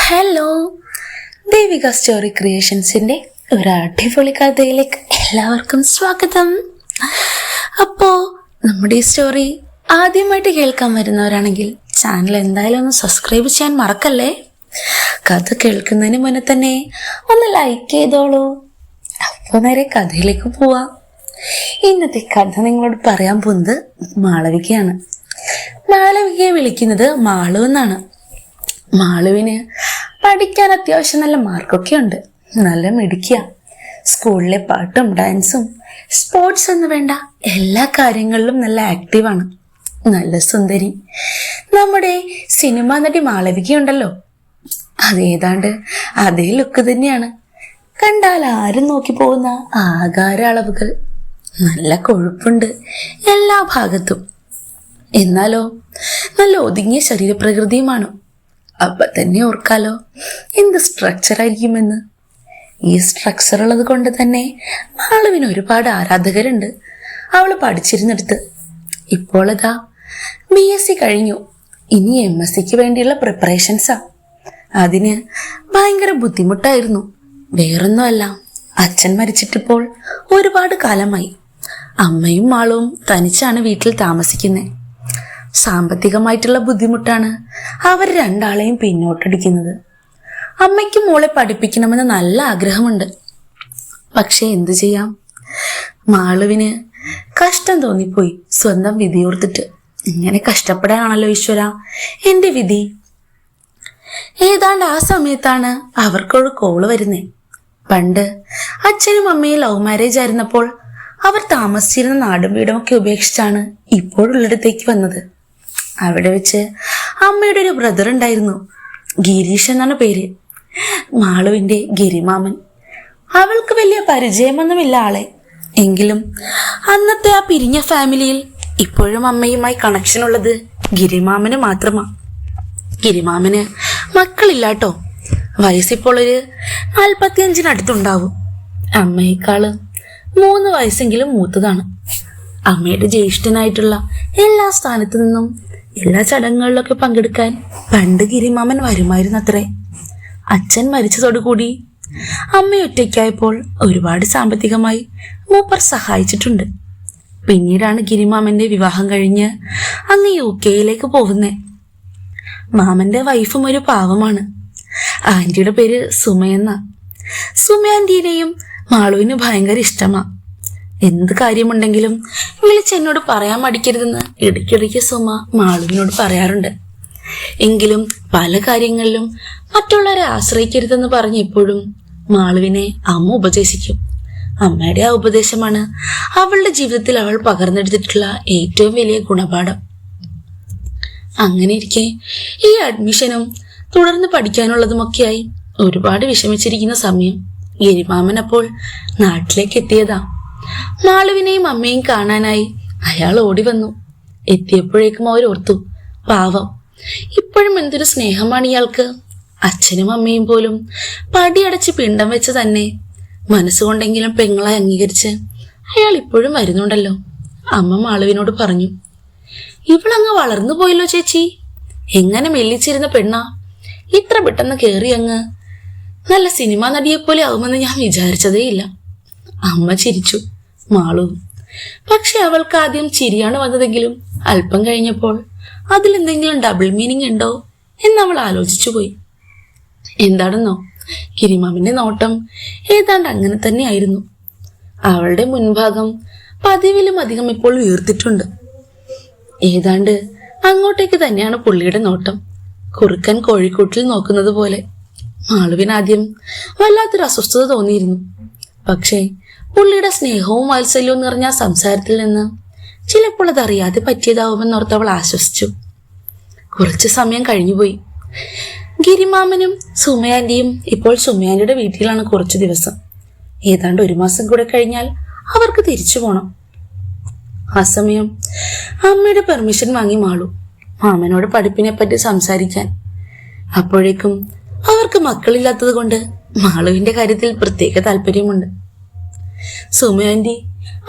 Hello, Devika story ക്രിയേഷൻസിൻ്റെ ഒരു അടിപൊളി കഥയിലേക്ക് എല്ലാവർക്കും സ്വാഗതം. അപ്പോൾ നമ്മുടെ ഈ സ്റ്റോറി ആദ്യമായിട്ട് കേൾക്കാൻ വരുന്നവരാണെങ്കിൽ ചാനൽ എന്തായാലും ഒന്ന് സബ്സ്ക്രൈബ് ചെയ്യാൻ മറക്കല്ലേ. കഥ കേൾക്കുന്നതിന് മുന്നേ തന്നെ ഒന്ന് ലൈക്ക് ചെയ്തോളൂ. അപ്പോൾ നേരെ കഥയിലേക്ക് പോവാം. ഇന്നത്തെ കഥ നിങ്ങളോട് പറയാൻ പോകുന്നത് മാളവികയാണ്. മാളവികയെ വിളിക്കുന്നത് മാളു എന്നാണ്. മാളുവിന് പഠിക്കാൻ അത്യാവശ്യം നല്ല മാർക്കൊക്കെ ഉണ്ട്. നല്ല മിടുക്കിയ. സ്കൂളിലെ പാട്ടും ഡാൻസും സ്പോർട്സ് എന്ന് വേണ്ട എല്ലാ കാര്യങ്ങളിലും നല്ല ആക്റ്റീവാണ്. നല്ല സുന്ദരി. നമ്മുടെ സിനിമാ നടി മാളവികയുണ്ടല്ലോ, അതേതാണ്ട് അതേ ലുക്ക് തന്നെയാണ്. കണ്ടാൽ ആരും നോക്കി പോകുന്ന ആകാര അളവുകൾ. നല്ല കൊഴുപ്പുണ്ട് എല്ലാ ഭാഗത്തും. എന്നാലോ നല്ല ഒതുങ്ങിയ ശരീരപ്രകൃതിയുമാണ്. അപ്പൊ തന്നെ ഓർക്കാലോ എന്ത് സ്ട്രക്ചർ ആയിരിക്കുമെന്ന്. ഈ സ്ട്രക്ചർ ഉള്ളത് കൊണ്ട് തന്നെ മാളുവിന് ഒരുപാട് ആരാധകരുണ്ട്. അവള് പഠിച്ചിരുന്നെടുത്ത് ഇപ്പോൾ അതാ BSc കഴിഞ്ഞു. ഇനി MScക്ക് വേണ്ടിയുള്ള പ്രിപ്പറേഷൻസാ. അതിന് ഭയങ്കര ബുദ്ധിമുട്ടായിരുന്നു. വേറൊന്നുമല്ല, അച്ഛൻ മരിച്ചിട്ടിപ്പോൾ ഒരുപാട് കാലമായി. അമ്മയും മാളും തനിച്ചാണ് വീട്ടിൽ താമസിക്കുന്നത്. സാമ്പത്തികമായിട്ടുള്ള ബുദ്ധിമുട്ടാണ് അവർ രണ്ടാളെയും പിന്നോട്ടടിക്കുന്നത്. അമ്മയ്ക്ക് മോളെ പഠിപ്പിക്കണമെന്ന് നല്ല ആഗ്രഹമുണ്ട്. പക്ഷെ എന്തു ചെയ്യാം, മാളുവിന് കഷ്ടം തോന്നിപ്പോയി സ്വന്തം വിധിയോർത്തിട്ട്. ഇങ്ങനെ കഷ്ടപ്പെടാനാണല്ലോ ഈശ്വര എന്റെ വിധി. ഏതാണ്ട് ആ സമയത്താണ് അവർക്കൊരു കോള് വരുന്നേ. പണ്ട് അച്ഛനും അമ്മയും ലവ് മാരേജ് ആയിരുന്നപ്പോൾ അവർ താമസിച്ചിരുന്ന നാടും വീടുമൊക്കെ ഉപേക്ഷിച്ചാണ് ഇപ്പോഴുള്ളിടത്തേക്ക് വന്നത്. അവിടെ വെച്ച് അമ്മയുടെ ഒരു ബ്രദർ ഉണ്ടായിരുന്നു, ഗിരീഷ് എന്നാണ് പേര്. മാളുവിന്റെ ഗിരിമാമൻ. അവൾക്ക് വലിയ പരിചയമൊന്നുമില്ല ആളെ. എങ്കിലും അന്നത്തെ ആ പിരിഞ്ഞ ഫാമിലിയിൽ ഇപ്പോഴും അമ്മയുമായി കണക്ഷൻ ഉള്ളത് ഗിരിമാമന് മാത്രമാണ്. ഗിരിമാമന് മക്കളില്ലാട്ടോ. വയസ്സിപ്പോൾ ഒരു 45-നടുത്തുണ്ടാവും. അമ്മയെക്കാള് 3 വയസ്സെങ്കിലും മൂത്തതാണ്. അമ്മയുടെ ജ്യേഷ്ഠനായിട്ടുള്ള എല്ലാ സ്ഥാനത്തു നിന്നും എല്ലാ ചടങ്ങുകളിലൊക്കെ പങ്കെടുക്കാൻ പണ്ട് ഗിരിമാമൻ വരുമായിരുന്നത്രേ. അച്ഛൻ മരിച്ചതോടുകൂടി അമ്മ ഒറ്റയ്ക്കായപ്പോൾ ഒരുപാട് സാമ്പത്തികമായി മൂപ്പർ സഹായിച്ചിട്ടുണ്ട്. പിന്നീടാണ് ഗിരിമാമന്റെ വിവാഹം കഴിഞ്ഞ് അങ്ങ് UK പോകുന്നേ. മാമന്റെ വൈഫും ഒരു പാവമാണ്. ആന്റിയുടെ പേര് സുമയെന്ന. സുമയാന്റീനെയും മാളുവിന് ഭയങ്കര ഇഷ്ടമാ. എന്ത് കാര്യമുണ്ടെങ്കിലും വിളിച്ചെന്നോട് പറയാൻ മടിക്കരുതെന്ന് ഇടയ്ക്കിടയ്ക്ക് സുമ മാളുവിനോട് പറയാറുണ്ട്. എങ്കിലും പല കാര്യങ്ങളിലും മറ്റുള്ളവരെ ആശ്രയിക്കരുതെന്ന് പറഞ്ഞ് എപ്പോഴും മാളുവിനെ അമ്മ ഉപദേശിക്കും. അമ്മയുടെ ആ ഉപദേശമാണ് അവളുടെ ജീവിതത്തിൽ അവൾ പകർന്നെടുത്തിട്ടുള്ള ഏറ്റവും വലിയ ഗുണപാഠം. അങ്ങനെ ഇരിക്കെ ഈ അഡ്മിഷനും തുടർന്ന് പഠിക്കാനുള്ളതുമൊക്കെയായി ഒരുപാട് വിഷമിച്ചിരിക്കുന്ന സമയം ഗിരിമാമൻ അപ്പോൾ നാട്ടിലേക്ക് എത്തിയതാ. മാളുവിനെയും അമ്മയും കാണാനായി അയാൾ ഓടി വന്നു. എത്തിയപ്പോഴേക്കും അവർ ഓർത്തു, പാവം, ഇപ്പോഴും എന്തൊരു സ്നേഹമാണ് ഇയാൾക്ക്. അച്ഛനും അമ്മയും പോലും പടിയടച്ച് പിണ്ടം വെച്ച് തന്നെ മനസ്സുകൊണ്ടെങ്കിലും പെങ്ങളെ അംഗീകരിച്ച് അയാൾ ഇപ്പോഴും വരുന്നുണ്ടല്ലോ. അമ്മ മാളുവിനോട് പറഞ്ഞു, ഇവളങ്ങ് വളർന്നു പോയല്ലോ ചേച്ചി. എങ്ങനെ മെല്ലിച്ചിരുന്ന പെണ്ണാ, ഇത്ര പെട്ടെന്ന് കേറി അങ്ങ് നല്ല സിനിമാ നടിയെപ്പോലെ ആവുമെന്ന് ഞാൻ വിചാരിച്ചതേയില്ല. അമ്മ ചിരിച്ചു. മാളു പക്ഷെ അവൾക്ക് ആദ്യം ചിരിയാണ് വന്നതെങ്കിലും അല്പം കഴിഞ്ഞപ്പോൾ അതിലെന്തെങ്കിലും ഡബിൾ മീനിങ് ഉണ്ടോ എന്ന് അവൾ ആലോചിച്ചു പോയി. എന്താണെന്നോ, ഗിരിമാമന്റെ നോട്ടം ഏതാണ്ട് അങ്ങനെ തന്നെ ആയിരുന്നു. അവളുടെ മുൻഭാഗം പതിവിലും അധികം ഇപ്പോൾ വീർത്തിട്ടുണ്ട്. ഏതാണ്ട് അങ്ങോട്ടേക്ക് തന്നെയാണ് പുള്ളിയുടെ നോട്ടം, കുറുക്കൻ കോഴിക്കൂട്ടിൽ നോക്കുന്നത് പോലെ. മാളുവിനാദ്യം വല്ലാത്തൊരു അസ്വസ്ഥത തോന്നിയിരുന്നു. പക്ഷേ പുള്ളിയുടെ സ്നേഹവും വാത്സല്യവും നിറഞ്ഞ സംസാരത്തിൽ നിന്ന് ചിലപ്പോൾ അതറിയാതെ പറ്റിയതാവുമെന്നോർത്ത് അവൾ ആശ്വസിച്ചു. കുറച്ചു സമയം കഴിഞ്ഞുപോയി. ഗിരിമാമനും സുമയാന്റിയും ഇപ്പോൾ സുമയാന്റിയുടെ വീട്ടിലാണ് കുറച്ചു ദിവസം. ഏതാണ്ട് 1 മാസം കൂടെ കഴിഞ്ഞാൽ അവർക്ക് തിരിച്ചു പോണം. ആ സമയം അമ്മയുടെ പെർമിഷൻ വാങ്ങി മാളു മാമനോട് പഠിപ്പിനെ പറ്റി സംസാരിക്കാൻ. അപ്പോഴേക്കും അവർക്ക് മക്കളില്ലാത്തത് കൊണ്ട് മാളുവിന്റെ കാര്യത്തിൽ പ്രത്യേക താല്പര്യമുണ്ട്. സുമയാന്റി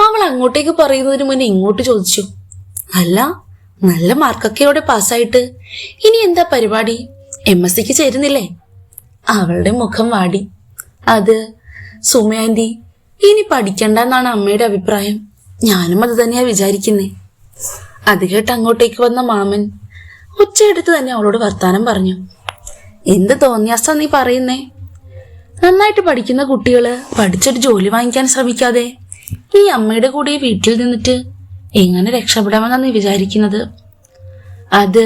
അവൾ അങ്ങോട്ടേക്ക് പറയുന്നതിന് മുന്നേ ഇങ്ങോട്ട് ചോദിച്ചു, അല്ല, നല്ല മാർക്കൊക്കെയോടെ പാസ്സായിട്ട് ഇനി എന്താ പരിപാടി? MScക്ക് ചേരുന്നില്ലേ? അവളുടെ മുഖം വാടി. അത് സുമയാന്റി ഇനി പഠിക്കണ്ടെന്നാണ് അമ്മയുടെ അഭിപ്രായം. ഞാനും അത് തന്നെയാ വിചാരിക്കുന്നേ. അത് കേട്ട് അങ്ങോട്ടേക്ക് വന്ന മാമൻ ഉച്ചയെടുത്ത് തന്നെ അവളോട് വർത്താനം പറഞ്ഞു. എന്ത് തോന്നിയാസാ നീ പറയുന്നേ? നന്നായിട്ട് പഠിക്കുന്ന കുട്ടികള് പഠിച്ചൊരു ജോലി വാങ്ങിക്കാൻ ശ്രമിക്കാതെ ഈ അമ്മയുടെ കൂടെ വീട്ടിൽ നിന്നിട്ട് എങ്ങനെ രക്ഷപ്പെടാമെന്നാ നീ വിചാരിക്കുന്നത്? അത്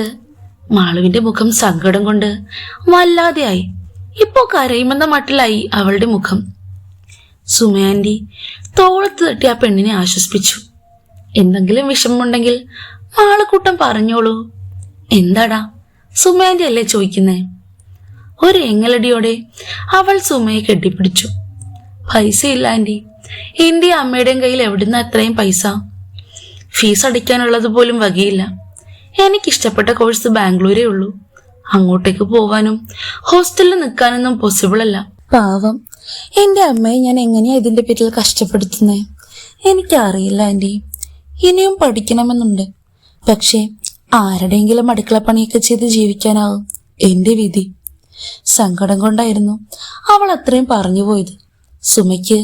മാളുവിന്റെ മുഖം സങ്കടം കൊണ്ട് വല്ലാതെയായി. ഇപ്പോ കരയുമെന്ന മട്ടിലായി അവളുടെ മുഖം. സുമയാന്റി തോളത്ത് തട്ടി ആ പെണ്ണിനെ ആശ്വസിപ്പിച്ചു. എന്തെങ്കിലും വിഷമമുണ്ടെങ്കിൽ മാളക്കൂട്ടം പറഞ്ഞോളൂ. എന്താടാ സുമയാന്റി അല്ലേ ചോദിക്കുന്നേ? ഒരു എങ്ങലടിയോടെ അവൾ സുമയെ കെട്ടിപ്പിടിച്ചു. പൈസ ഇല്ല ആന്റി. എന്റെ അമ്മയുടെയും കയ്യിൽ എവിടുന്ന അത്രയും പൈസ? ഫീസ് അടിക്കാനുള്ളത് പോലും വകയില്ല. എനിക്കിഷ്ടപ്പെട്ട കോഴ്സ് ബാംഗ്ലൂരേ ഉള്ളൂ. അങ്ങോട്ടേക്ക് പോവാനും ഹോസ്റ്റലിൽ നിൽക്കാനൊന്നും പോസിബിൾ അല്ല. പാവം എന്റെ അമ്മയെ ഞാൻ എങ്ങനെയാ ഇതിന്റെ പേരിൽ കഷ്ടപ്പെടുത്തുന്നേ? എനിക്കറിയില്ല ആന്റി. ഇനിയും പഠിക്കണമെന്നുണ്ട്. പക്ഷേ ആരുടെയെങ്കിലും അടുക്കളപ്പണിയൊക്കെ ചെയ്ത് ജീവിക്കാനാവും എന്റെ വിധി. സങ്കടം കൊണ്ടായിരുന്നു അവൾ അത്രയും പറഞ്ഞു പോയത്. സുമയ്ക്ക്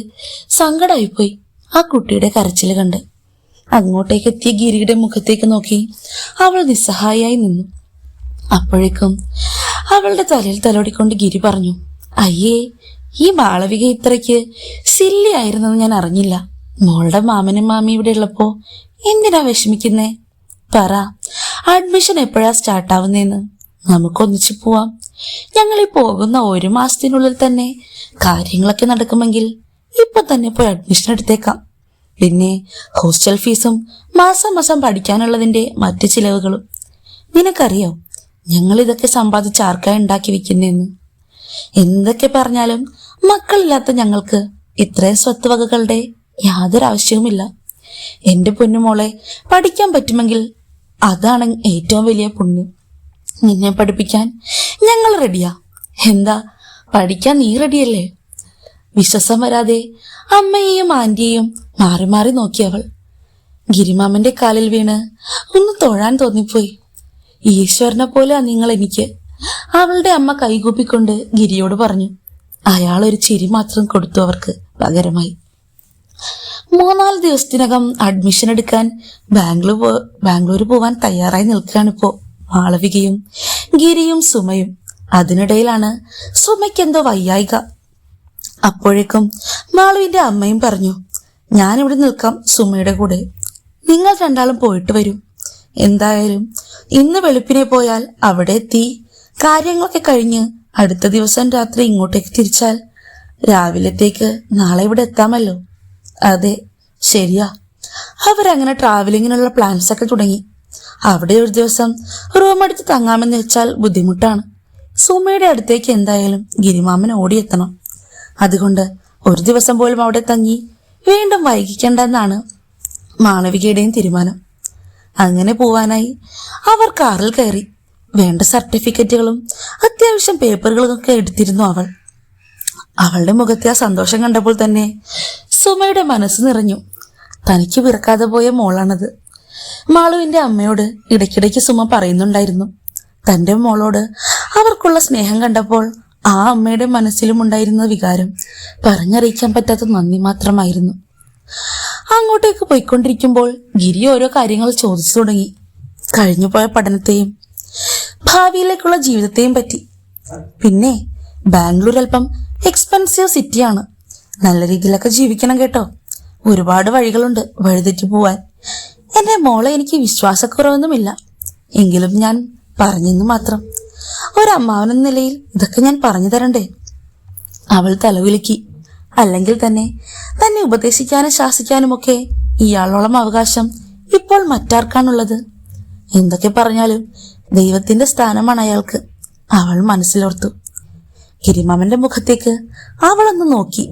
സങ്കടമായിപ്പോയി ആ കുട്ടിയുടെ കരച്ചിൽ കണ്ട്. അങ്ങോട്ടേക്ക് എത്തിയ ഗിരിയുടെ മുഖത്തേക്ക് നോക്കി അവൾ നിസ്സഹായായി നിന്നു. അപ്പോഴേക്കും അവളുടെ തലയിൽ തലോടിക്കൊണ്ട് ഗിരി പറഞ്ഞു, അയ്യേ, ഈ മാളവിക ഇത്രയ്ക്ക് സില്ലി ആയിരുന്നെന്ന് ഞാൻ അറിഞ്ഞില്ല. മോളുടെ മാമനും മാമി ഇവിടെ ഉള്ളപ്പോ എന്തിനാ വിഷമിക്കുന്നേ? പറ, അഡ്മിഷൻ എപ്പോഴാ സ്റ്റാർട്ടാവുന്നേന്ന്? നമുക്കൊന്നിച്ചു പോവാം. ഞങ്ങളീ പോകുന്ന 1 മാസത്തിനുള്ളിൽ തന്നെ കാര്യങ്ങളൊക്കെ നടക്കുമെങ്കിൽ ഇപ്പൊ തന്നെ പോയി അഡ്മിഷൻ എടുത്തേക്കാം. പിന്നെ ഹോസ്റ്റൽ ഫീസും മാസം മാസം പഠിക്കാനുള്ളതിന്റെ മറ്റു ചിലവുകളും. നിനക്കറിയോ ഞങ്ങൾ ഇതൊക്കെ സമ്പാദിച്ച് ആർക്കായി ഉണ്ടാക്കി വെക്കുന്നേന്ന്? എന്തൊക്കെ പറഞ്ഞാലും മക്കളില്ലാത്ത ഞങ്ങൾക്ക് ഇത്രയും സ്വത്ത് വകകളുടെ യാതൊരു ആവശ്യവുമില്ല. എന്റെ പൊന്നുമോളെ പഠിക്കാൻ പറ്റുമെങ്കിൽ അതാണ് ഏറ്റവും വലിയ പുണ്യം. നിന്നെ പഠിപ്പിക്കാൻ ഞങ്ങൾ റെഡിയാ. എന്താ, പഠിക്കാൻ നീ റെഡിയല്ലേ? വിശ്വാസം വരാതെ അമ്മയെയും ആന്റിയെയും മാറി മാറി നോക്കിയവൾ ഗിരിമാമന്റെ കാലിൽ വീണ് ഒന്ന് തൊഴാൻ തോന്നിപ്പോയി. ഈശ്വരനെ പോലെ നിങ്ങൾ എനിക്ക്, അവളുടെ അമ്മ കൈകൂപ്പിക്കൊണ്ട് ഗിരിയോട് പറഞ്ഞു. അയാൾ ഒരു ചിരി മാത്രം കൊടുത്തു അവർക്ക് പകരമായി. 3-4 ദിവസത്തിനകം അഡ്മിഷൻ എടുക്കാൻ ബാംഗ്ലൂർ പോവാൻ തയ്യാറായി നിൽക്കുകയാണിപ്പോ മാളവികയും ഗിരിയും സുമയും. അതിനിടയിലാണ് സുമയ്ക്ക് എന്തോ വയ്യായിക. അപ്പോഴേക്കും മാളുവിന്റെ അമ്മയും പറഞ്ഞു, ഞാനിവിടെ നിൽക്കാം സുമയുടെ കൂടെ. നിങ്ങൾ രണ്ടാളും പോയിട്ട് വരൂ. എന്തായാലും ഇന്ന് വെളുപ്പിനെ പോയാൽ അവിടെ എത്തി കാര്യങ്ങളൊക്കെ കഴിഞ്ഞ് അടുത്ത ദിവസം രാത്രി ഇങ്ങോട്ടേക്ക് തിരിച്ചാൽ രാവിലത്തേക്ക് നാളെ ഇവിടെ എത്താമല്ലോ. അതെ, ശരിയാ. അവരങ്ങനെ ട്രാവലിങ്ങിനുള്ള പ്ലാൻസ് ഒക്കെ തുടങ്ങി. അവിടെ ഒരു ദിവസം റൂം എടുത്ത് തങ്ങാമെന്ന് വെച്ചാൽ ബുദ്ധിമുട്ടാണ്. സുമയുടെ അടുത്തേക്ക് എന്തായാലും ഗിരിമാമൻ ഓടിയെത്തണം. അതുകൊണ്ട് ഒരു ദിവസം പോലും അവിടെ തങ്ങി വീണ്ടും വൈകിക്കേണ്ടെന്നാണ് മാളവികയുടെയും തീരുമാനം. അങ്ങനെ പോവാനായി അവർ കാറിൽ കയറി. വേണ്ട സർട്ടിഫിക്കറ്റുകളും അത്യാവശ്യം പേപ്പറുകളും ഒക്കെ എടുത്തിരുന്നു അവൾ. അവളുടെ മുഖത്തെ ആ സന്തോഷം കണ്ടപ്പോൾ തന്നെ സുമയുടെ മനസ്സ് നിറഞ്ഞു. തനിക്ക് പിറക്കാതെ പോയ മോളാണത്. മാളുവിന്റെ അമ്മയോട് ഇടയ്ക്കിടയ്ക്ക് സുമ പറയുന്നുണ്ടായിരുന്നു. തന്റെ മോളോട് അവർക്കുള്ള സ്നേഹം കണ്ടപ്പോൾ ആ അമ്മയുടെ മനസ്സിലും ഉണ്ടായിരുന്ന വികാരം പറഞ്ഞറിയിക്കാൻ പറ്റാത്ത നന്ദി മാത്രമായിരുന്നു. അങ്ങോട്ടേക്ക് പോയിക്കൊണ്ടിരിക്കുമ്പോൾ ഗിരി ഓരോ കാര്യങ്ങൾ ചോദിച്ചു തുടങ്ങി. കഴിഞ്ഞുപോയ പഠനത്തെയും ഭാവിയിലേക്കുള്ള ജീവിതത്തെയും പറ്റി. പിന്നെ ബാംഗ്ലൂർ അല്പം എക്സ്പെൻസീവ് സിറ്റിയാണ്. നല്ല രീതിയിലൊക്കെ ജീവിക്കണം കേട്ടോ. ഒരുപാട് വഴികളുണ്ട് വഴിതെറ്റി പോവാൻ. എന്റെ മോളെ എനിക്ക് വിശ്വാസക്കുറവൊന്നുമില്ല. എങ്കിലും ഞാൻ പറഞ്ഞെന്ന് മാത്രം. ഒരമ്മാവനെന്ന നിലയിൽ ഇതൊക്കെ ഞാൻ പറഞ്ഞു തരണ്ടേ? അവൾ തലകുലുക്കി. അല്ലെങ്കിൽ തന്നെ ഉപദേശിക്കാനും ശാസിക്കാനും ഒക്കെ ഇയാളോളം അവകാശം ഇപ്പോൾ മറ്റാർക്കാണുള്ളത്? എന്തൊക്കെ പറഞ്ഞാലും ദൈവത്തിന്റെ സ്ഥാനമാണ് അയാൾക്ക്, അവൾ മനസ്സിലോർത്തു. ഗിരിമാമന്റെ മുഖത്തേക്ക് അവളൊന്ന് നോക്കി.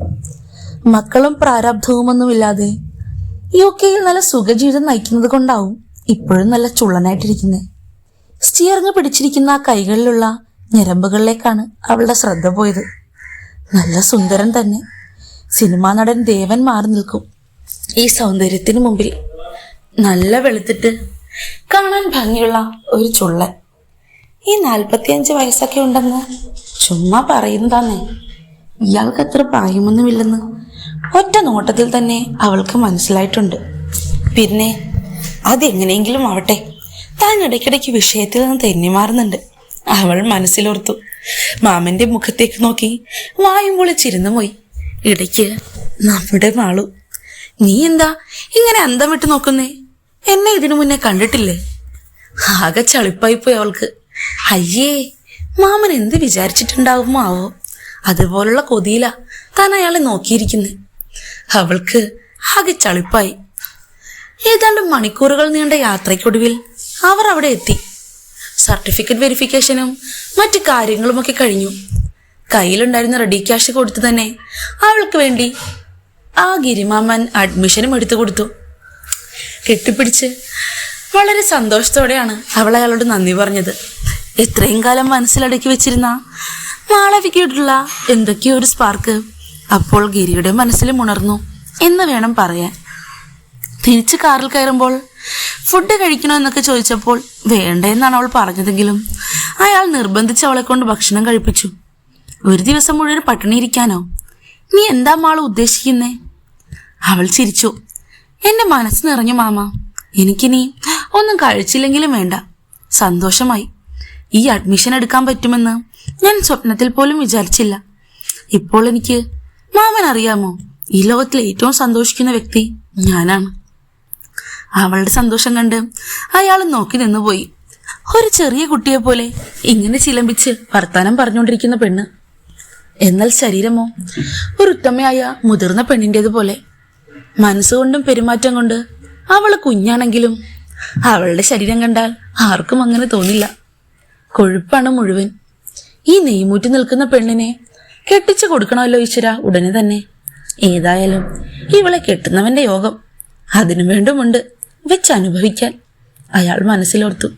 മക്കളും പ്രാരാബ്ധവുമൊന്നുമില്ലാതെ UK-യിൽ നല്ല സുഖജീവിതം നയിക്കുന്നത് കൊണ്ടാവും ഇപ്പോഴും നല്ല ചുള്ളനായിട്ടിരിക്കുന്നത്. സ്റ്റിയറിങ് പിടിച്ചിരിക്കുന്ന ആ കൈകളിലുള്ള ഞരമ്പുകളിലേക്കാണ് അവളുടെ ശ്രദ്ധ പോയത്. നല്ല സുന്ദരൻ തന്നെ. സിനിമാ നടൻ ദേവൻ മാറി നിൽക്കും ഈ സൗന്ദര്യത്തിന് മുമ്പിൽ. നല്ല വെളുത്തിട്ട് കാണാൻ ഭംഗിയുള്ള ഒരു ചുള്ളൻ. ഈ 45 വയസ്സൊക്കെ ഉണ്ടെന്ന് ചുമ്മാ പറയുന്നതാന്നേ. ഇയാൾക്ക് അത്ര പ്രായമൊന്നുമില്ലെന്ന് ഒറ്റ നോട്ടത്തിൽ തന്നെ അവൾക്ക് മനസ്സിലായിട്ടുണ്ട്. പിന്നെ അതെങ്ങനെയെങ്കിലും ആവട്ടെ, താൻ ഇടയ്ക്കിടയ്ക്ക് വിഷയത്തിൽ നിന്ന് തെന്നിമാറുന്നുണ്ട് അവൾ മനസ്സിലോർത്തു. മാമന്റെ മുഖത്തേക്ക് നോക്കി വായും പൊളിച്ചിരുന്നു പോയി. ഇടയ്ക്ക് നമ്മുടെ മാളു, നീ എന്താ ഇങ്ങനെ അന്തം വിട്ട് നോക്കുന്നേ? എന്നെ ഇതിനു മുന്നേ കണ്ടിട്ടില്ലേ? ആകെ ചളിപ്പായി പോയി അവൾക്ക്. അയ്യേ, മാമൻ എന്ത് വിചാരിച്ചിട്ടുണ്ടാവുമോ ആവോ? അതുപോലുള്ള കൊതിയില താൻ അയാളെ നോക്കിയിരിക്കുന്നത്. അവൾക്ക് ആകെ ചളിപ്പായി. ഏതാണ്ട് മണിക്കൂറുകൾ നീണ്ട യാത്രയ്ക്കൊടുവിൽ അവർ അവിടെ എത്തി. സർട്ടിഫിക്കറ്റ് വെരിഫിക്കേഷനും മറ്റു കാര്യങ്ങളുമൊക്കെ കഴിഞ്ഞു. കയ്യിലുണ്ടായിരുന്ന റെഡി ക്യാഷ് കൊടുത്തു തന്നെ അവൾക്ക് വേണ്ടി ആ ഗിരിമാമൻ അഡ്മിഷനും എടുത്തു കൊടുത്തു. കെട്ടിപ്പിടിച്ച് വളരെ സന്തോഷത്തോടെയാണ് അവൾ അയാളോട് നന്ദി പറഞ്ഞത്. എത്രയും കാലം മനസ്സിലടക്കി വെച്ചിരുന്ന മാളവികയോടുള്ള എന്തൊക്കെയോ ഒരു സ്പാർക്ക് അപ്പോൾ ഗിരിയുടെ മനസ്സിലും ഉണർന്നു എന്ന് വേണം പറയാൻ. തിരിച്ച് കാറിൽ കയറുമ്പോൾ ഫുഡ് കഴിക്കണോ എന്നൊക്കെ ചോദിച്ചപ്പോൾ വേണ്ട എന്നാണ് അവൾ പറഞ്ഞതെങ്കിലും അയാൾ നിർബന്ധിച്ച് അവളെ കൊണ്ട് ഭക്ഷണം കഴിപ്പിച്ചു. ഒരു ദിവസം മുഴുവൻ പട്ടിണിയിരിക്കാനോ? നീ എന്താ മാള് ഉദ്ദേശിക്കുന്നേ? അവൾ ചിരിച്ചു. എന്റെ മനസ്സ് നിറഞ്ഞു മാമ. എനിക്കിനി ഒന്നും കഴിച്ചില്ലെങ്കിലും വേണ്ട. സന്തോഷമായി. ഈ അഡ്മിഷൻ എടുക്കാൻ പറ്റുമെന്ന് ഞാൻ സ്വപ്നത്തിൽ പോലും വിചാരിച്ചില്ല. ഇപ്പോൾ എനിക്ക് മാമൻ അറിയാമോ, ഈ ലോകത്തിലെ ഏറ്റവും സന്തോഷിക്കുന്ന വ്യക്തി ഞാനാണ്. അവളുടെ സന്തോഷം കണ്ട് അയാൾ നോക്കി നിന്നുപോയി. ഒരു ചെറിയ കുട്ടിയെ പോലെ ഇങ്ങനെ ചിലമ്പിച്ച് വർത്താനം പറഞ്ഞുകൊണ്ടിരിക്കുന്ന പെണ്ണ്. എന്നാൽ ശരീരമോ ഒരു ഉത്തമയായ മുതിർന്ന പെണ്ണിൻ്റെതുപോലെ. മനസ്സുകൊണ്ടും പെരുമാറ്റം കൊണ്ട് അവള് കുഞ്ഞാണെങ്കിലും അവളുടെ ശരീരം കണ്ടാൽ ആർക്കും അങ്ങനെ തോന്നില്ല. കൊഴുപ്പാണ് മുഴുവൻ. ഈ നെയ്മൂറ്റി നിൽക്കുന്ന പെണ്ണിനെ കെട്ടിച്ചു കൊടുക്കണമല്ലോ ഈശ്വര ഉടനെ തന്നെ. ഏതായാലും ഇവളെ കെട്ടുന്നവന്റെ യോഗം അതിനു വേണ്ടുമുണ്ട് വെച്ചനുഭവിക്കാൻ അയാൾ മനസ്സിലോർത്തു.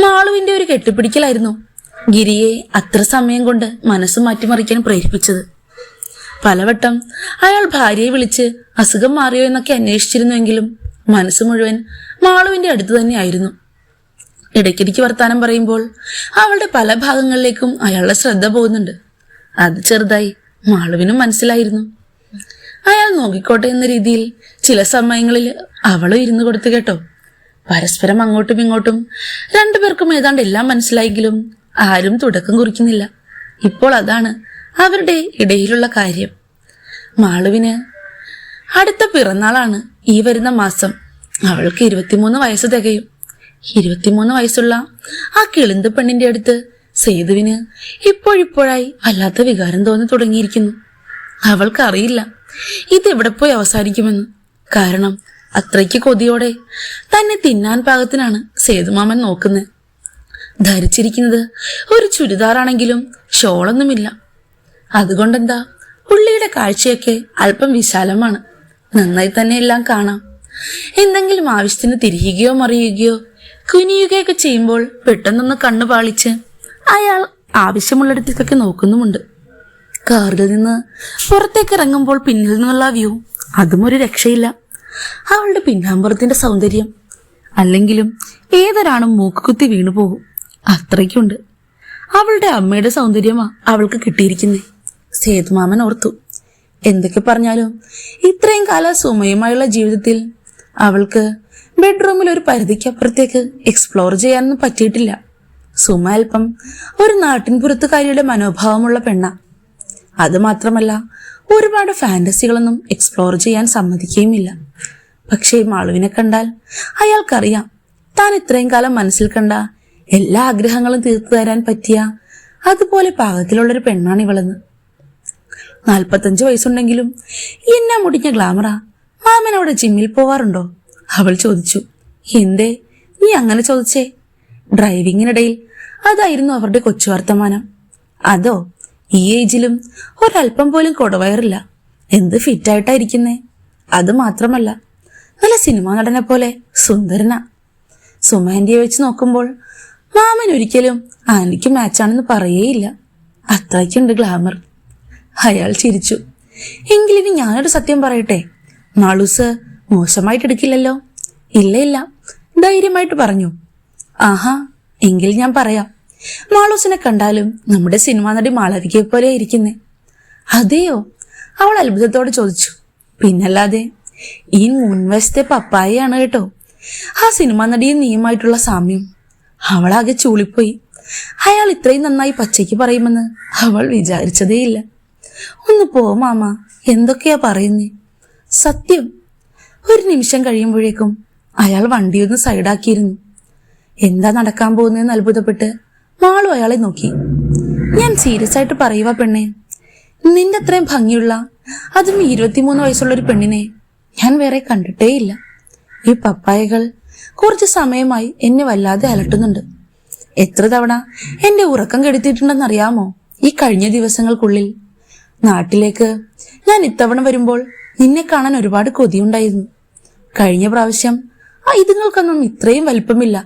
മാളുവിന്റെ ഒരു കെട്ടിപ്പിടിക്കലായിരുന്നു ഗിരിയെ അത്ര സമയം കൊണ്ട് മനസ്സ് മാറ്റിമറിക്കാൻ പ്രേരിപ്പിച്ചത്. പലവട്ടം അയാൾ ഭാര്യയെ വിളിച്ച് അസുഖം മാറിയോ എന്നൊക്കെ അന്വേഷിച്ചിരുന്നുവെങ്കിലും മനസ്സ് മുഴുവൻ മാളുവിന്റെ അടുത്ത് തന്നെയായിരുന്നു. ഇടയ്ക്കിടയ്ക്ക് വർത്താനം പറയുമ്പോൾ അവളുടെ പല ഭാഗങ്ങളിലേക്കും അയാളുടെ ശ്രദ്ധ പോകുന്നുണ്ട്. അത് ചെറുതായി മാളുവിനും മനസ്സിലായിരുന്നു. അയാൾ നോക്കിക്കോട്ടെ എന്ന രീതിയിൽ ചില സമയങ്ങളിൽ അവളും ഇരുന്നു കൊടുത്തു കേട്ടോ. പരസ്പരം അങ്ങോട്ടും ഇങ്ങോട്ടും രണ്ടുപേർക്കും ഏതാണ്ട് എല്ലാം മനസ്സിലായെങ്കിലും ആരും തുടക്കം കുറിക്കുന്നില്ല. ഇപ്പോൾ അതാണ് അവരുടെ ഇടയിലുള്ള കാര്യം. മാളുവിന് അടുത്ത പിറന്നാളാണ് ഈ വരുന്ന മാസം. അവൾക്ക് 23 വയസ്സ് തികയും. 23 വയസ്സുള്ള ആ കിളിന്ത് പെണ്ണിന്റെ അടുത്ത് സേതുവിന് ഇപ്പോഴിപ്പോഴായി വല്ലാത്ത വികാരം തോന്നി തുടങ്ങിയിരിക്കുന്നു. അവൾക്കറിയില്ല ഇതെവിടെ പോയി അവസാനിക്കുമെന്ന്. കാരണം അത്രയ്ക്ക് കൊതിയോടെ തന്നെ തിന്നാൻ പാകത്തിനാണ് സേതുമാമൻ നോക്കുന്നത്. ധരിച്ചിരിക്കുന്നത് ഒരു ചുരിദാറാണെങ്കിലും ഷോളൊന്നുമില്ല. അതുകൊണ്ടെന്താ, പുള്ളിയുടെ കാഴ്ചയൊക്കെ അല്പം വിശാലമാണ്. നന്നായി തന്നെ എല്ലാം കാണാം. എന്തെങ്കിലും ആവശ്യത്തിന് തിരിയുകയോ മറിയുകയോ കുനിയുകയൊക്കെ ചെയ്യുമ്പോൾ പെട്ടെന്നൊന്ന് കണ്ണു പാളിച്ച് അയാൾ ആവശ്യമുള്ളിടത്തേക്കൊക്കെ നോക്കുന്നുമുണ്ട്. കാറിൽ നിന്ന് പുറത്തേക്ക് ഇറങ്ങുമ്പോൾ പിന്നിൽ നിന്നുള്ള വ്യൂ അതും ഒരു രക്ഷയില്ല. അവളുടെ പിന്നാമ്പുറത്തിന്റെ സൗന്ദര്യം അല്ലെങ്കിലും ഏതൊരാണും മൂക്കുകുത്തി വീണു പോകും. അത്രയ്ക്കുണ്ട്. അവളുടെ അമ്മയുടെ സൗന്ദര്യമാ അവൾക്ക് കിട്ടിയിരിക്കുന്നേ. സേതുമാമൻ ഓർത്തു. എന്തൊക്കെ പറഞ്ഞാലും ഇത്രയും കാലം സുമയുമായുള്ള ജീവിതത്തിൽ അവൾക്ക് ബെഡ്റൂമിൽ ഒരു പരിധിക്കപ്പുറത്തേക്ക് എക്സ്പ്ലോർ ചെയ്യാനൊന്നും പറ്റിയിട്ടില്ല. സുമ അല്പം ഒരു നാട്ടിൻപുറത്തുകാരിയുടെ മനോഭാവമുള്ള പെണ്ണ. അതുമാത്രമല്ല ഒരുപാട് ഫാന്റസികളൊന്നും എക്സ്പ്ലോർ ചെയ്യാൻ സമ്മതിക്കുകയുമില്ല. പക്ഷേ മാളുവിനെ കണ്ടാൽ അയാൾക്കറിയാം താൻ ഇത്രയും കാലം മനസ്സിൽ കണ്ട എല്ലാ ആഗ്രഹങ്ങളും തീർത്തു തരാൻ പറ്റിയ അതുപോലെ പാകത്തിലുള്ളൊരു പെണ്ണാണ് ഇവളെന്ന്. 45 വയസ്സുണ്ടെങ്കിലും എന്നാ മുടിഞ്ഞ ഗ്ലാമറാ. മാമൻ അവിടെ ജിമ്മിൽ പോവാറുണ്ടോ? അവൾ ചോദിച്ചു. എന്തേ നീ അങ്ങനെ ചോദിച്ചേ? ഡ്രൈവിങ്ങിനിടയിൽ അതായിരുന്നു അവരുടെ കൊച്ചു വർത്തമാനം. അതോ, ഈ ഏജിലും ഒരല്പം പോലും കൊടവയറില്ല. എന്ത് ഫിറ്റായിട്ടായിരിക്കുന്നേ. അത് മാത്രമല്ല നല്ല സിനിമാ നടനെ പോലെ സുന്ദരനാ. സുമാൻറ്റിയെ വെച്ച് നോക്കുമ്പോൾ മാമൻ ഒരിക്കലും ആന്റിക്ക് മാച്ചാണെന്ന് പറയേയില്ല. അത്രയ്ക്കുണ്ട് ഗ്ലാമർ. അയാൾ ചിരിച്ചു. എങ്കിലിനി ഞാനൊരു സത്യം പറയട്ടെ. മാളൂസ് മോശമായിട്ട് എടുക്കില്ലല്ലോ? ഇല്ല ഇല്ല, ധൈര്യമായിട്ട് പറഞ്ഞു. ആഹാ, എങ്കിൽ ഞാൻ പറയാം. മാളൂസിനെ കണ്ടാലും നമ്മുടെ സിനിമാ നടി മാളവികയെ പോലെ ഇരിക്കുന്നേ. അതെയോ? അവൾ അത്ഭുതത്തോടെ ചോദിച്ചു. പിന്നല്ലാതെ, ഈ മുൻവശത്തെ പപ്പായയാണ് കേട്ടോ ആ സിനിമാ നടിയും നീയുമായിട്ടുള്ള സാമ്യം. അവളാകെ ചൂളിപ്പോയി. അയാൾ ഇത്രയും നന്നായി പച്ചയ്ക്ക് പറയുമെന്ന് അവൾ വിചാരിച്ചതേയില്ല. ഒന്ന് പോ മാമ, എന്തൊക്കെയാ പറയുന്നേ? സത്യം. ഒരു നിമിഷം കഴിയുമ്പോഴേക്കും അയാൾ വണ്ടിയൊന്ന് സൈഡാക്കിയിരുന്നു. എന്താ നടക്കാൻ പോകുന്നതെന്ന് അത്ഭുതപ്പെട്ട് മാളു അയാളെ നോക്കി. ഞാൻ സീരിയസ് ആയിട്ട് പറയുക പെണ്ണെ, നിന്റെ അത്രയും ഭംഗിയുള്ള, അതും 23 വയസ്സുള്ളൊരു പെണ്ണിനെ ഞാൻ വേറെ കണ്ടിട്ടേയില്ല. ഈ പപ്പായകൾ കുറച്ച് സമയമായി എന്നെ വല്ലാതെ അലട്ടുന്നുണ്ട്. എത്ര തവണ എന്റെ ഉറക്കം കെടുത്തിയിട്ടുണ്ടെന്നറിയാമോ ഈ കഴിഞ്ഞ ദിവസങ്ങൾക്കുള്ളിൽ? നാട്ടിലേക്ക് ഞാൻ ഇത്തവണ വരുമ്പോൾ നിന്നെ കാണാൻ ഒരുപാട് കൊതിയുണ്ടായിരുന്നു. കഴിഞ്ഞ പ്രാവശ്യം ആ ഇതുങ്ങൾക്കൊന്നും ഇത്രയും വലിപ്പമില്ല.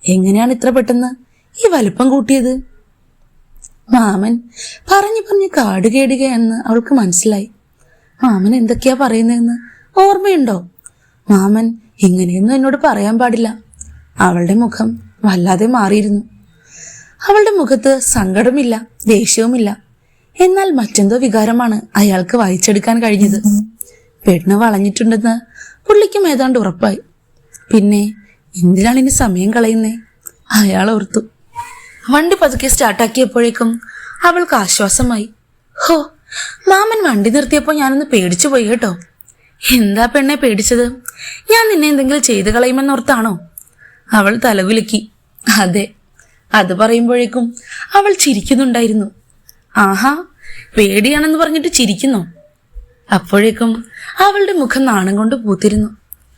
എങ്ങനെയാണ് ഇത്ര പെട്ടെന്ന് ഈ വലിപ്പം കൂട്ടിയത്? മാമൻ പറഞ്ഞു കാട് കേടുകയെന്ന് അവൾക്ക് മനസ്സിലായി. മാമൻ എന്തൊക്കെയാ പറയുന്നതെന്ന് ഓർമ്മയുണ്ടോ? മാമൻ ഇങ്ങനെയൊന്നും എന്നോട് പറയാൻ പാടില്ല. അവളുടെ മുഖം വല്ലാതെ മാറിയിരുന്നു. അവളുടെ മുഖത്ത് സങ്കടമില്ല, ദേഷ്യവുമില്ല. എന്നാൽ മറ്റെന്തോ വികാരമാണ് അയാൾക്ക് വായിച്ചെടുക്കാൻ കഴിഞ്ഞത്. പെണ്ണ് വളഞ്ഞിട്ടുണ്ടെന്ന് പുള്ളിക്കും ഏതാണ്ട് ഉറപ്പായി. പിന്നെ എന്തിനാണ് ഇനി സമയം കളയുന്നേ? അയാൾ ഓർത്തു. വണ്ടി പതുക്കെ സ്റ്റാർട്ടാക്കിയപ്പോഴേക്കും അവൾക്ക് ആശ്വാസമായി. ഹോ, മാമൻ വണ്ടി നിർത്തിയപ്പോൾ ഞാനൊന്ന് പേടിച്ചു പോയി കേട്ടോ. എന്താ പെണ്ണെ പേടിച്ചത്? ഞാൻ നിന്നെ എന്തെങ്കിലും ചെയ്തു കളയുമെന്നോർത്താണോ? അവൾ തലകുലുക്കി. അതെ. അത് പറയുമ്പോഴേക്കും അവൾ ചിരിക്കുന്നുണ്ടായിരുന്നു. ആഹാ, പേടിയാണെന്ന് പറഞ്ഞിട്ട് ചിരിക്കുന്നോ? അപ്പോഴേക്കും അവളുടെ മുഖം നാണം കൊണ്ട് പൂത്തിരുന്നു.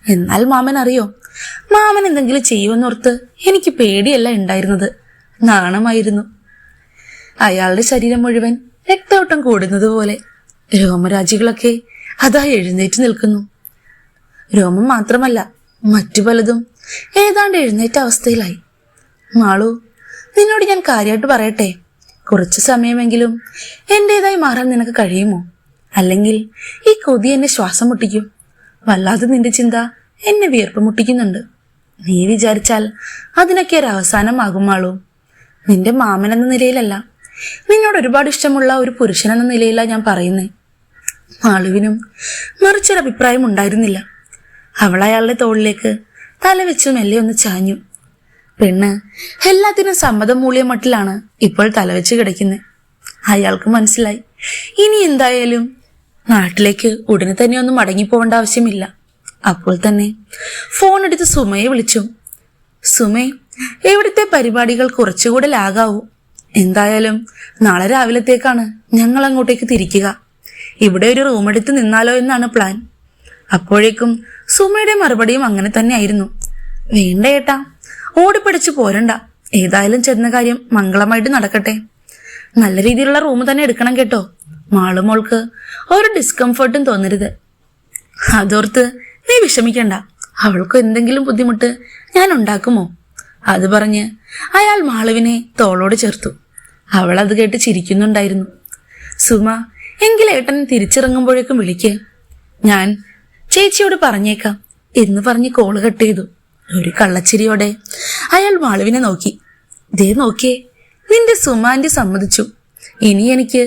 എന്നാൽ മാമൻ അറിയോ, മാമൻ എന്തെങ്കിലും ചെയ്യുമെന്നോർത്ത് എനിക്ക് പേടിയല്ല ഉണ്ടായിരുന്നത്, നാണമായിരുന്നു. അയാളുടെ ശരീരം മുഴുവൻ രക്തോട്ടം കൂടുന്നത് പോലെ. രോമരാജികളൊക്കെ അതാ എഴുന്നേറ്റ് നിൽക്കുന്നു. രോമം മാത്രമല്ല, മറ്റു പലതും ഏതാണ്ട് എഴുന്നേറ്റ അവസ്ഥയിലായി. മാളു, നിന്നോട് ഞാൻ കാര്യമായിട്ട് പറയട്ടെ, കുറച്ചു സമയമെങ്കിലും എന്റേതായി മാറാൻ നിനക്ക് കഴിയുമോ? അല്ലെങ്കിൽ ഈ കൊതി എന്നെ ശ്വാസം മുട്ടിക്കും. വല്ലാതെ നിന്റെ ചിന്ത എന്നെ വിയർപ്പ് മുട്ടിക്കുന്നുണ്ട്. നീ വിചാരിച്ചാൽ അതിനൊക്കെ ഒരു അവസാനമാകും മാളു. നിന്റെ മാമൻ എന്ന നിലയിലല്ല, നിന്നോട് ഒരുപാട് ഇഷ്ടമുള്ള ഒരു പുരുഷൻ എന്ന നിലയിലാണ് ഞാൻ പറയുന്നേ. മാളുവിനും മറിച്ചൊരഭിപ്രായം ഉണ്ടായിരുന്നില്ല. അവൾ അയാളുടെ തോളിലേക്ക് തലവെച്ചു മെല്ലെ ഒന്ന് ചാഞ്ഞു. പെണ്ണ് എല്ലാത്തിനും സമ്മതം മൂളിയ മട്ടിലാണ് ഇപ്പോൾ തലവെച്ച് കിടക്കുന്നത്. അയാൾക്ക് മനസ്സിലായി, ഇനി എന്തായാലും നാട്ടിലേക്ക് ഉടനെ തന്നെ ഒന്നും മടങ്ങിപ്പോവേണ്ട ആവശ്യമില്ല. അപ്പോൾ തന്നെ ഫോൺ എടുത്ത് സുമയെ വിളിച്ചു. സുമേ, എവിടുത്തെ പരിപാടികൾ കുറച്ചുകൂടെ ലാഗാവൂ. എന്തായാലും നാളെ രാവിലത്തേക്കാണ് ഞങ്ങൾ അങ്ങോട്ടേക്ക് തിരിക്കുക. ഇവിടെ ഒരു റൂം എടുത്ത് നിന്നാലോ എന്നാണ് പ്ലാൻ. അപ്പോഴേക്കും സുമയുടെ മറുപടിയും അങ്ങനെ തന്നെ ആയിരുന്നു. വേണ്ട ഏട്ടാ, ഓടിപ്പിടിച്ചു പോരണ്ട. ഏതായാലും ചെന്ന കാര്യം മംഗളമായിട്ട് നടക്കട്ടെ. നല്ല രീതിയിലുള്ള റൂം തന്നെ എടുക്കണം കേട്ടോ. മാളുമോൾക്ക് ഒരു ഡിസ്കംഫർട്ടും തോന്നരുത്. അതോർത്ത് നീ വിഷമിക്കണ്ട. അവൾക്ക് എന്തെങ്കിലും ബുദ്ധിമുട്ട് ഞാൻ ഉണ്ടാക്കുമോ? അത് പറഞ്ഞ് അയാൾ മാളുവിനെ തോളോട് ചേർത്തു. അവൾ അത് കേട്ട് ചിരിക്കുന്നുണ്ടായിരുന്നു. സുമ, എങ്കിൽ ഏട്ടൻ തിരിച്ചിറങ്ങുമ്പോഴേക്കും വിളിക്ക്. ഞാൻ ചേച്ചിയോട് പറഞ്ഞേക്കാം എന്ന് പറഞ്ഞ് കോള് കട്ട് ചെയ്തു. ഒരു കള്ളച്ചിരിയോടെ അയാൾ മാളുവിനെ നോക്കി. ദേ നോക്കിയേ, നിന്റെ സുമാന്റെ സമ്മതിച്ചു. ഇനി എനിക്ക്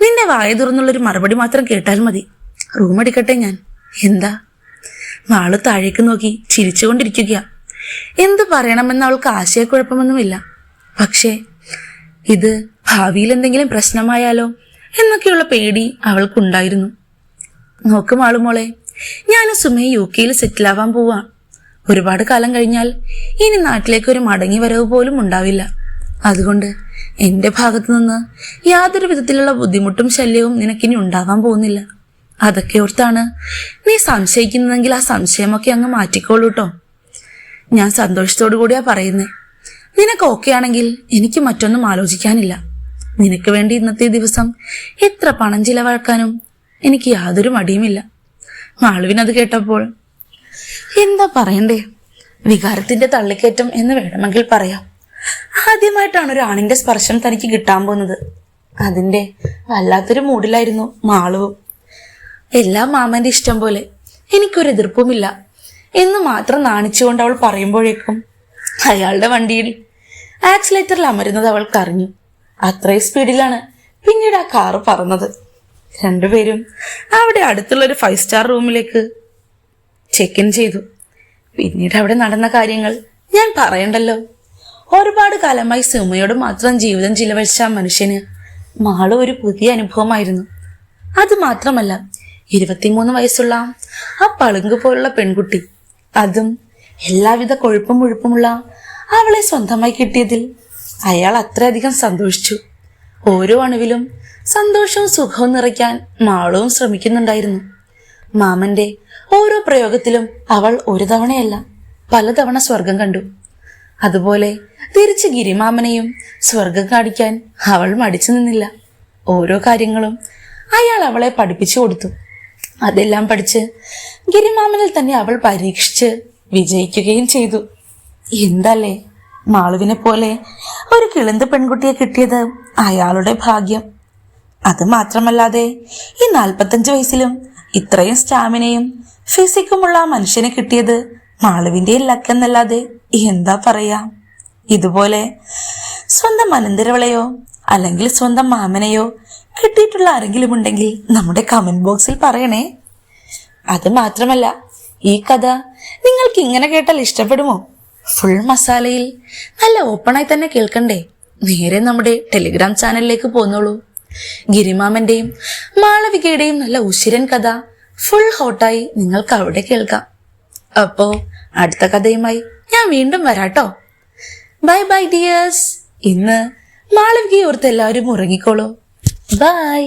നിന്റെ വായ തുറന്നുള്ളൊരു മറുപടി മാത്രം കേട്ടാൽ മതി. റൂം എടുക്കട്ടെ ഞാൻ. എന്താ? മാളു താഴേക്ക് നോക്കി ചിരിച്ചുകൊണ്ടിരിക്കുക. എന്ത് പറയണമെന്ന് അവൾക്ക് ആശയക്കുഴപ്പമൊന്നുമില്ല. പക്ഷേ ഇത് ഭാവിയിൽ എന്തെങ്കിലും പ്രശ്നമായാലോ എന്നൊക്കെയുള്ള പേടി അവൾക്കുണ്ടായിരുന്നു. നോക്ക് മാളുമോളെ, ഞാനും സുമയെ UK സെറ്റിലാവാൻ പോവാ. ഒരുപാട് കാലം കഴിഞ്ഞാൽ ഇനി നാട്ടിലേക്ക് ഒരു മടങ്ങി വരവ് പോലും ഉണ്ടാവില്ല. അതുകൊണ്ട് എന്റെ ഭാഗത്തു നിന്ന് യാതൊരു വിധത്തിലുള്ള ബുദ്ധിമുട്ടും ശല്യവും നിനക്കിനി ഉണ്ടാവാൻ പോകുന്നില്ല. അതൊക്കെ ഓർത്താണ് നീ സംശയിക്കുന്നതെങ്കിൽ ആ സംശയമൊക്കെ അങ്ങ് മാറ്റിക്കോളൂ കേട്ടോ. ഞാൻ സന്തോഷത്തോടു കൂടിയാ പറയുന്നേ. നിനക്ക് ഓക്കെ ആണെങ്കിൽ എനിക്ക് മറ്റൊന്നും ആലോചിക്കാനില്ല. നിനക്ക് വേണ്ടി ഇന്നത്തെ ദിവസം എത്ര പണം ചിലവാക്കാനും എനിക്ക് യാതൊരു മടിയുമില്ല. മാളുവിനത് കേട്ടപ്പോൾ എന്താ പറയണ്ടേ, വികാരത്തിന്റെ തള്ളിക്കയറ്റം എന്ന് വേണമെങ്കിൽ പറയാം. ആദ്യമായിട്ടാണ് ഒരു ആണിന്റെ സ്പർശം തനിക്ക് കിട്ടാൻ പോകുന്നത്. അതിന്റെ വല്ലാത്തൊരു മൂഡിലായിരുന്നു മാളുവും. എല്ലാം മാമന്റെ ഇഷ്ടം പോലെ, എനിക്കൊരു എതിർപ്പുമില്ല എന്ന് മാത്രം നാണിച്ചുകൊണ്ട് അവൾ പറയുമ്പോഴേക്കും അയാളുടെ വണ്ടിയിൽ ആക്സിലേറ്ററിൽ അമരുന്നത് അവൾക്ക് അറിഞ്ഞു. അത്രയും സ്പീഡിലാണ് പിന്നീട് ആ കാറ് പറന്നത്. രണ്ടുപേരും അവിടെ അടുത്തുള്ള ഒരു 5 സ്റ്റാർ റൂമിലേക്ക് ചെക്ക് ഇൻ ചെയ്തു. പിന്നീട് അവിടെ നടന്ന കാര്യങ്ങൾ ഞാൻ പറയണ്ടല്ലോ. ഒരുപാട് കാലമായി സുമയോട് മാത്രം ജീവിതം ചിലവഴിച്ച ആ മനുഷ്യന് മാളു ഒരു പുതിയ അനുഭവമായിരുന്നു. അത് മാത്രമല്ല, 23 വയസ്സുള്ള ആ പളുങ്ക് പോലുള്ള പെൺകുട്ടി, അതും എല്ലാവിധ കൊഴുപ്പും മുഴുപ്പുമുള്ള അവളെ സ്വന്തമായി കിട്ടിയതിൽ അയാൾ അത്രയധികം സന്തോഷിച്ചു. ഓരോ അണുവിലും സന്തോഷവും സുഖവും നിറയ്ക്കാൻ മാളവും ശ്രമിക്കുന്നുണ്ടായിരുന്നു. മാമന്റെ ഓരോ പ്രയോഗത്തിലും അവൾ ഒരു തവണയല്ല പലതവണ സ്വർഗം കണ്ടു. അതുപോലെ തിരിച്ച് ഗിരിമാമനെയും സ്വർഗം കാണിക്കാൻ അവൾ മടിച്ചു നിന്നില്ല. ഓരോ കാര്യങ്ങളും അയാൾ അവളെ പഠിപ്പിച്ചു കൊടുത്തു. അതെല്ലാം പഠിച്ച് ഗിരിമാമനിൽ തന്നെ അവൾ പരീക്ഷിച്ച് വിജയിക്കുകയും ചെയ്തു. എന്തല്ലേ, മാളുവിനെ പോലെ ഒരു കിളന്ത് പെൺകുട്ടിയെ കിട്ടിയത് അയാളുടെ ഭാഗ്യം. അത് മാത്രമല്ലാതെ ഈ 45 വയസ്സിലും ഇത്രയും സ്റ്റാമിനയും ഫിസിക്കുമുള്ള ആ മനുഷ്യനെ കിട്ടിയത് മാളുവിന്റെ ലക്കെന്നല്ലാതെ എന്താ പറയാ. ഇതുപോലെ സ്വന്തം അനന്തരവളെയോ അല്ലെങ്കിൽ സ്വന്തം മാമനെയോ കിട്ടിയിട്ടുള്ള ആരെങ്കിലും ഉണ്ടെങ്കിൽ നമ്മുടെ കമന്റ് ബോക്സിൽ പറയണേ. അത് മാത്രമല്ല, ഈ കഥ നിങ്ങൾക്ക് ഇങ്ങനെ കേട്ടാൽ ഇഷ്ടപ്പെടുമോ? ഫുൾ മസാലയിൽ നല്ല ഓപ്പണായി തന്നെ കേൾക്കണ്ടേ? നേരെ നമ്മുടെ ടെലിഗ്രാം ചാനലിലേക്ക് പോന്നോളൂ. ഗിരിമാമന്റെയും മാളവികയുടെയും നല്ല ഉശിരൻ കഥ ഫുൾ ഹോട്ടായി നിങ്ങൾക്ക് അവിടെ കേൾക്കാം. അപ്പോ അടുത്ത കഥയുമായി ഞാൻ വീണ്ടും വരാട്ടോ. Bye bye dears. ഇന്ന് മാളവികയെ ഓർത്ത് എല്ലാവരും ഉറങ്ങിക്കോളൂ. ബൈ.